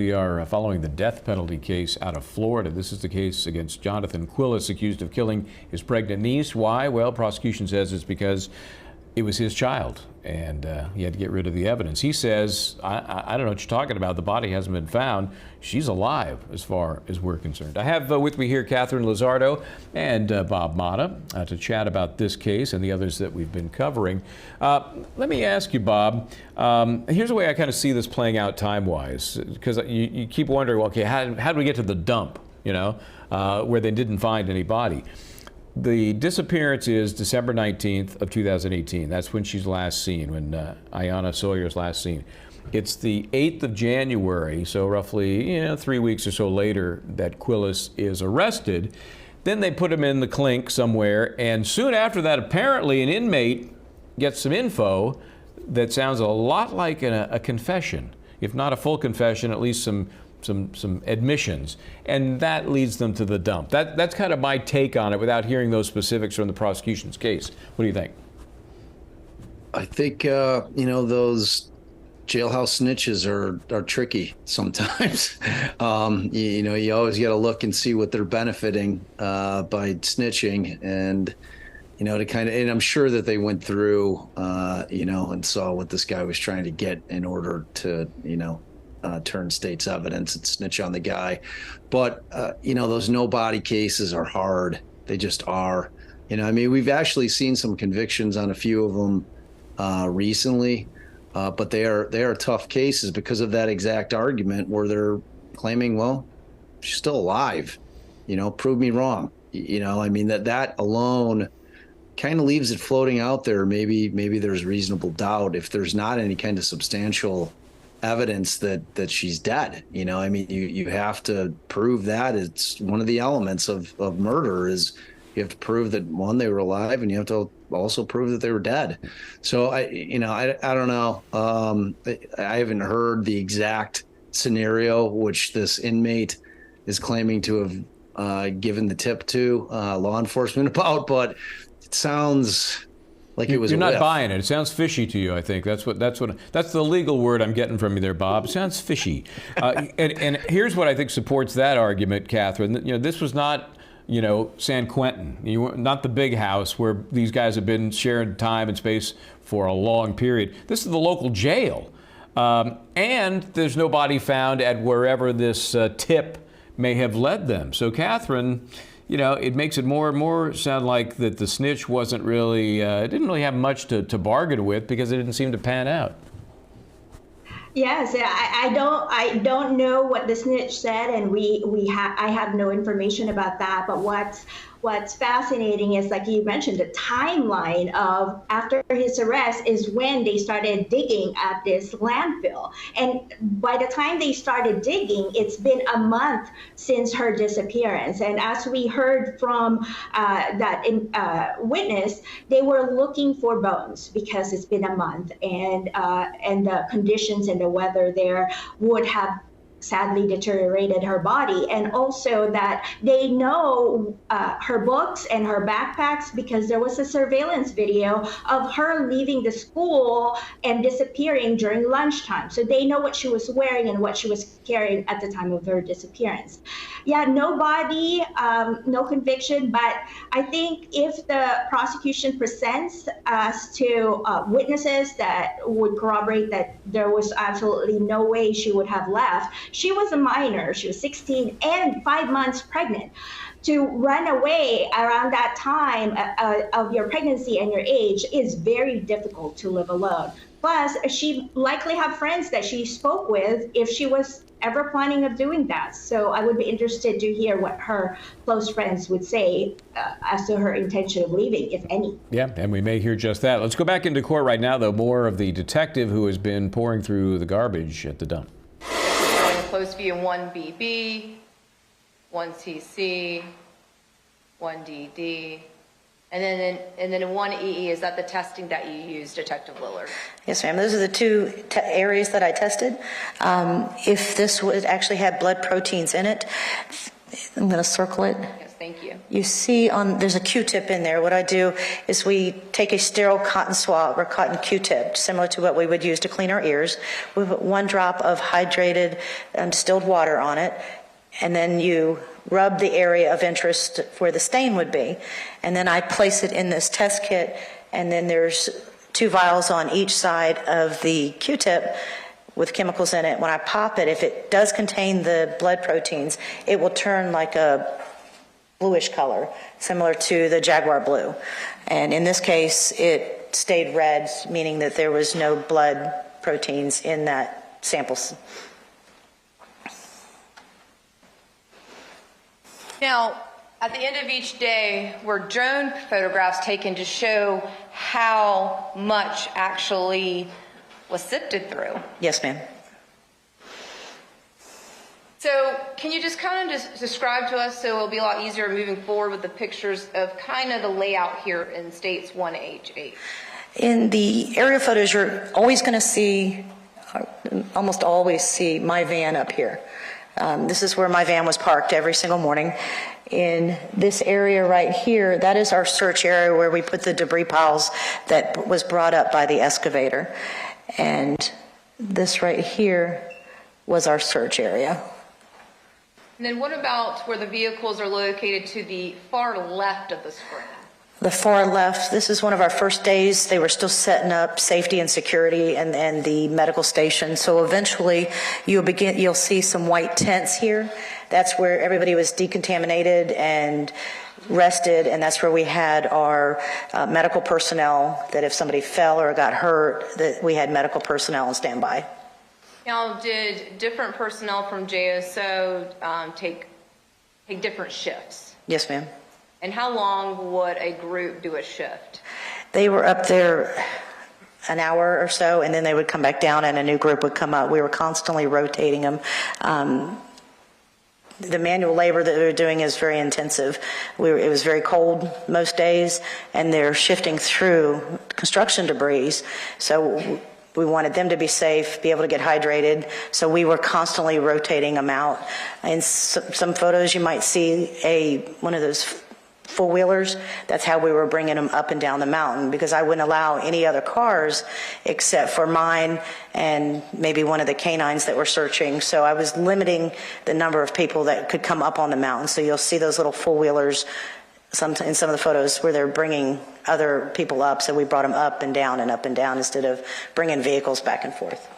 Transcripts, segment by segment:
We are following the death penalty case out of Florida. This is the case against Johnathan Quiles, accused of killing his pregnant niece. Why? Well, prosecution says it's because it was his child, and he had to get rid of the evidence. He says, I don't know what you're talking about. The body hasn't been found. She's alive as far as we're concerned. I have with me here Catherine Lizardo and Bob Mata to chat about this case and the others that we've been covering. Let me ask you, Bob, here's the way I kind of see this playing out time-wise, because you keep wondering, well, okay, how do we get to the dump, where they didn't find any body? The disappearance is December 19th of 2018. That's when she's last seen, when Iyana Sawyer is last seen. It's the 8th of January, so roughly 3 weeks or so later, that Quiles is arrested. Then they put him in the clink somewhere, and soon after that, apparently an inmate gets some info that sounds a lot like a confession. If not a full confession, at least some admissions, and that leads them to the dump. That's kind of my take on it without hearing those specifics from the prosecution's case. What do you think? I think those jailhouse snitches are tricky sometimes. You always got to look and see what they're benefiting by snitching, and and I'm sure that they went through and saw what this guy was trying to get in order to turn state's evidence and snitch on the guy. But those no body cases are hard. They just are. We've actually seen some convictions on a few of them recently, but they are tough cases because of that exact argument where they're claiming, well, she's still alive, prove me wrong. That alone kind of leaves it floating out there. Maybe there's reasonable doubt if there's not any kind of substantial evidence that she's dead. You have to prove that. It's one of the elements of murder is you have to prove that, one, they were alive, and you have to also prove that they were dead. So I don't know. I haven't heard the exact scenario which this inmate is claiming to have given the tip to law enforcement about, but it sounds like it was. You're not buying it. It sounds fishy to you. I think that's the legal word I'm getting from you there, Bob. It sounds fishy. And here's what I think supports that argument, Catherine. This was not San Quentin. Not the big house where these guys have been sharing time and space for a long period. This is the local jail, and there's no body found at wherever this tip may have led them. So, Catherine, it makes it more and more sound like that the snitch wasn't really, didn't really have much to bargain with because it didn't seem to pan out. Yes, I don't know what the snitch said, and I have no information about that. But what's fascinating is, like you mentioned, the timeline of after his arrest is when they started digging at this landfill. And by the time they started digging, it's been a month since her disappearance. And as we heard from that witness, they were looking for bones because it's been a month, and the conditions and the weather there would have sadly deteriorated her body, and also that they know her books and her backpacks because there was a surveillance video of her leaving the school and disappearing during lunchtime. So they know what she was wearing and what she was carrying at the time of her disappearance. Yeah, no body, no conviction, but I think if the prosecution presents us to witnesses that would corroborate that there was absolutely no way she would have left. She was a minor. She was 16 and 5 months pregnant. To run away around that time of your pregnancy and your age is very difficult to live alone. Plus, she likely have friends that she spoke with if she was ever planning of doing that. So I would be interested to hear what her close friends would say as to her intention of leaving, if any. Yeah, and we may hear just that. Let's go back into court right now, though. More of the detective who has been pouring through the garbage at the dump. Close view 1BB, 1CC, 1DD, and then in 1EE, is that the testing that you used, Detective Lillard? Yes, ma'am. Those are the two areas that I tested. If this would actually have blood proteins in it, I'm going to circle it. Yes, thank Thank you. You see there's a Q-tip in there. What I do is we take a sterile cotton swab or cotton Q-tip, similar to what we would use to clean our ears. We put 1 drop of hydrated distilled water on it, and then you rub the area of interest where the stain would be. And then I place it in this test kit, and then there's 2 vials on each side of the Q-tip with chemicals in it. When I pop it, if it does contain the blood proteins, it will turn like a bluish color, similar to the jaguar blue. And in this case, it stayed red, meaning that there was no blood proteins in that sample. Now, at the end of each day, were drone photographs taken to show how much actually was sifted through? Yes, ma'am. So can you just kind of just describe to us, so it'll be a lot easier moving forward with the pictures of kind of the layout here in states 1H8? In the aerial photos, you're always going to see, almost always see my van up here. This is where my van was parked every single morning. In this area right here, that is our search area where we put the debris piles that was brought up by the excavator. And this right here was our search area. And then what about where the vehicles are located to the far left of the screen? The far left, this is one of our first days. They were still setting up safety and security and the medical station. So eventually you'll see some white tents here. That's where everybody was decontaminated and rested, and that's where we had our medical personnel, that if somebody fell or got hurt, that we had medical personnel on standby. Now, did different personnel from JSO take different shifts? Yes, ma'am. And how long would a group do a shift? They were up there an hour or so, and then they would come back down and a new group would come up. We were constantly rotating them. The manual labor that we were doing is very intensive. It was very cold most days, and they're shifting through construction debris. So we wanted them to be safe, be able to get hydrated. So we were constantly rotating them out. In some photos, you might see one of those four-wheelers. That's how we were bringing them up and down the mountain, because I wouldn't allow any other cars except for mine and maybe one of the canines that were searching. So I was limiting the number of people that could come up on the mountain. So you'll see those little four-wheelers in some of the photos where they're bringing other people up. So we brought them up and down instead of bringing vehicles back and forth.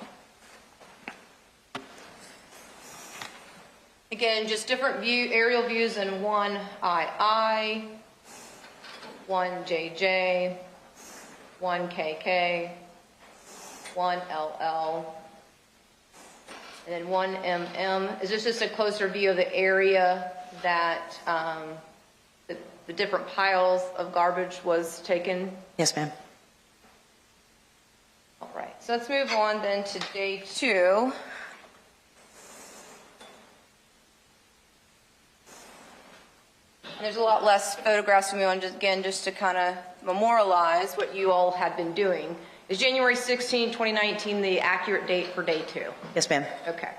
Again, just different aerial views in 1II, 1JJ, 1KK, 1LL, and then 1MM. Is this just a closer view of the area that the different piles of garbage was taken? Yes, ma'am. All right, so let's move on then to day 2. There's a lot less photographs we want, just to kind of memorialize what you all had been doing. Is January 16, 2019 the accurate date for day 2? Yes, ma'am. Okay.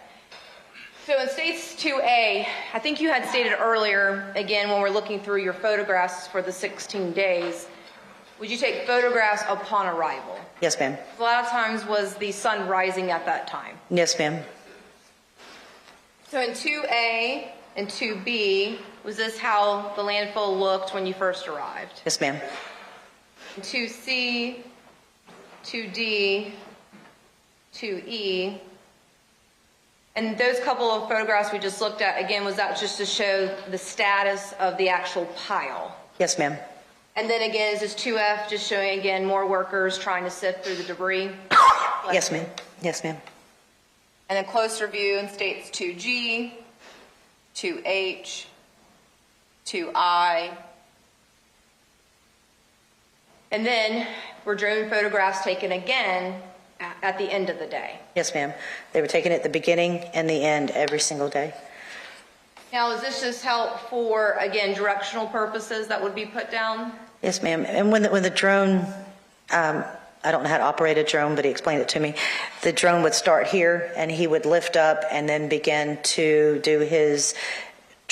So in states 2A, I think you had stated earlier, again, when we're looking through your photographs for the 16 days, would you take photographs upon arrival? Yes, ma'am. A lot of times was the sun rising at that time. Yes, ma'am. So in 2A and 2B, was this how the landfill looked when you first arrived? Yes, ma'am. In 2C, 2D, 2E, and those couple of photographs we just looked at, again, was that just to show the status of the actual pile? Yes, ma'am. And then again, is this 2F just showing, again, more workers trying to sift through the debris? Yes, ma'am. Yes, ma'am. And then closer view in states 2G, 2H, 2I. And then were drone photographs taken again at the end of the day? Yes, ma'am. They were taken at the beginning and the end every single day. Now, is this just help for, again, directional purposes that would be put down? Yes, ma'am. And when the drone, I don't know how to operate a drone, but he explained it to me. The drone would start here, and he would lift up and then begin to do his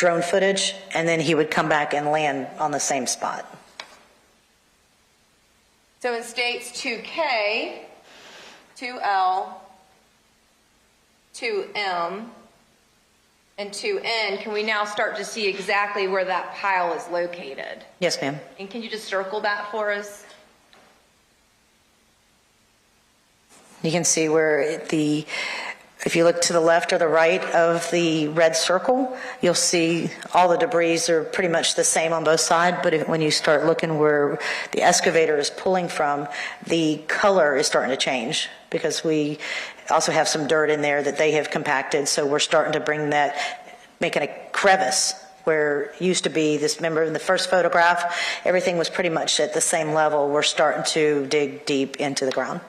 drone footage, and then he would come back and land on the same spot. So in states 2K, 2L, 2M, and 2N, can we now start to see exactly where that pile is located? Yes, ma'am. And can you just circle that for us? You can see where if you look to the left or the right of the red circle, you'll see all the debris are pretty much the same on both sides, but when you start looking where the excavator is pulling from, the color is starting to change because we also have some dirt in there that they have compacted, so we're starting to bring that, making a crevice where it used to be this, remember in the first photograph, everything was pretty much at the same level. We're starting to dig deep into the ground.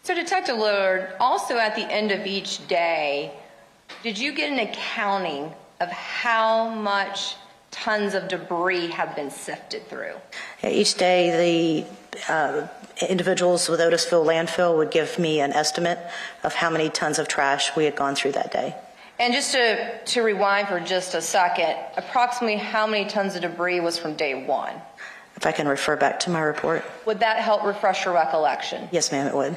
So Detective Lillard, also at the end of each day, did you get an accounting of how much tons of debris have been sifted through? Each day, the individuals with Otisville landfill would give me an estimate of how many tons of trash we had gone through that day. And just to rewind for just a second, approximately how many tons of debris was from day one? If I can refer back to my report. Would that help refresh your recollection? Yes, ma'am, it would.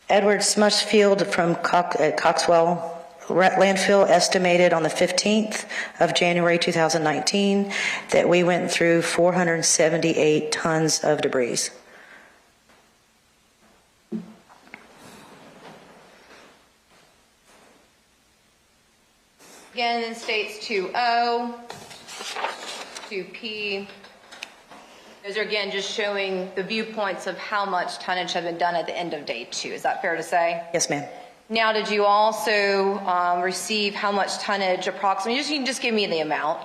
Edward Smushfield from Coxwell landfill estimated on the 15th of January 2019 that we went through 478 tons of debris. Again, in states 2O, 2P, those are again just showing the viewpoints of how much tonnage had been done at the end of day 2. Is that fair to say? Yes, ma'am. Now, did you also receive how much tonnage approximately, you can just give me the amount,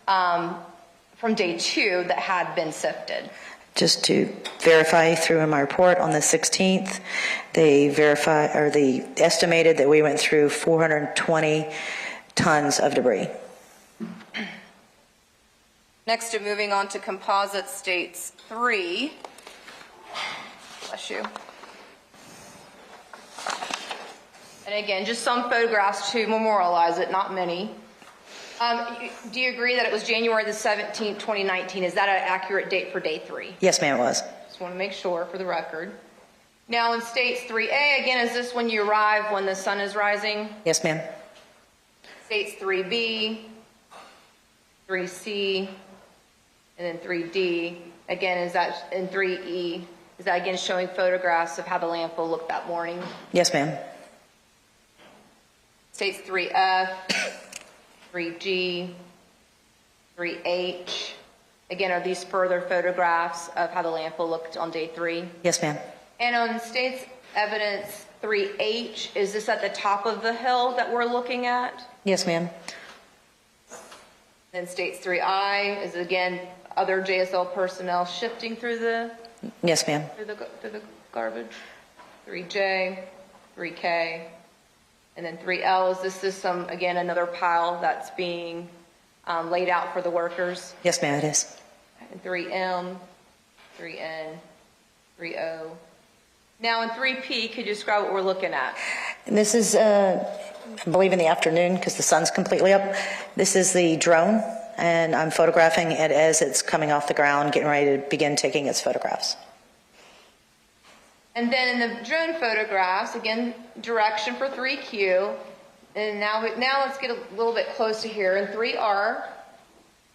from day 2 that had been sifted? Just to verify through in my report on the 16th, they estimated that we went through 420 tons of debris. Next, moving on to composite states 3. Bless you. And again, just some photographs to memorialize it, not many. Do you agree that it was January the 17th, 2019? Is that an accurate date for day 3? Yes, ma'am, it was. Just want to make sure for the record. Now in states 3A, again, is this when you arrive when the sun is rising? Yes, ma'am. States 3B, 3C, and then 3D. Again, is that in 3E? Is that again showing photographs of how the landfill looked that morning? Yes, ma'am. States 3F, 3G, 3H. Again, are these further photographs of how the landfill looked on day 3? Yes, ma'am. And on states evidence 3H, is this at the top of the hill that we're looking at? Yes, ma'am. Then states 3I is again other JSL personnel shifting through the Yes, ma'am. through the garbage. 3J, 3K, and then 3L. Is this system again another pile that's being laid out for the workers? Yes, ma'am, it is. And 3M, 3N, 3O. Now in 3P, could you describe what we're looking at? And this is, I believe, in the afternoon because the sun's completely up. This is the drone, and I'm photographing it as it's coming off the ground, getting ready to begin taking its photographs. And then in the drone photographs, again, direction for 3Q. And now let's get a little bit closer here. In 3R,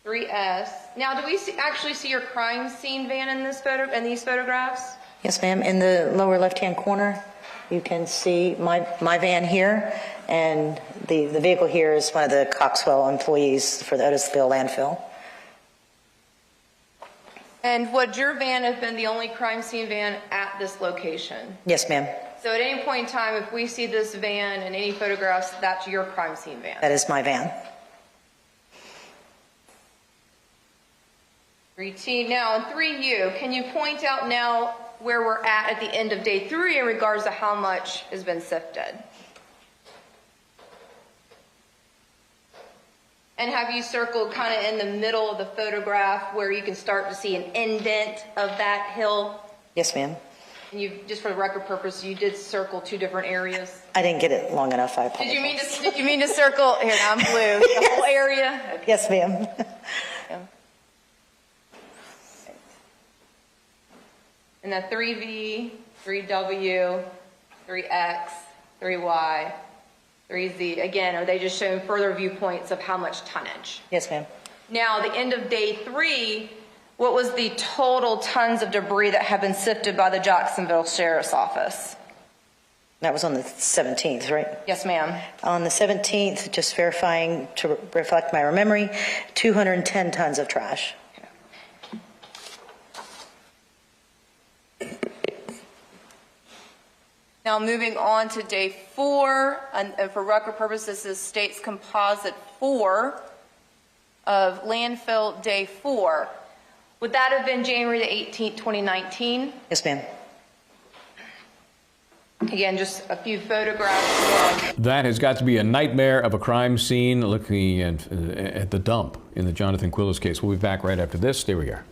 3S. Now, do we actually see your crime scene van in these photographs? Yes, ma'am. In the lower left-hand corner, you can see my van here, and the vehicle here is one of the Coxwell employees for the Otisville landfill. And would your van have been the only crime scene van at this location? Yes, ma'am. So at any point in time, if we see this van in any photographs, that's your crime scene van? That is my van. 3T. Now, in 3U, can you point out now where we're at the end of day 3 in regards to how much has been sifted? And have you circled kind of in the middle of the photograph where you can start to see an indent of that hill? Yes, ma'am. And you, just for the record purpose, you did circle 2 different areas. I didn't get it long enough. I apologize. Did you mean to circle? Here, now I'm blue. The whole area? Okay. Yes, ma'am. Yeah. And then 3V, 3W, 3X, 3Y, 3Z. Again, are they just showing further viewpoints of how much tonnage? Yes, ma'am. Now, the end of day 3, what was the total tons of debris that have been sifted by the Jacksonville Sheriff's Office? That was on the 17th, right? Yes, ma'am. On the 17th, just verifying to reflect my memory, 210 tons of trash. Now, moving on to day 4, and for record purposes, this is State's Composite 4 of landfill day 4. Would that have been January the 18th, 2019? Yes, ma'am. Again, just a few photographs. That has got to be a nightmare of a crime scene looking at the dump in the Johnathan Quiles case. We'll be back right after this. Stay where you are.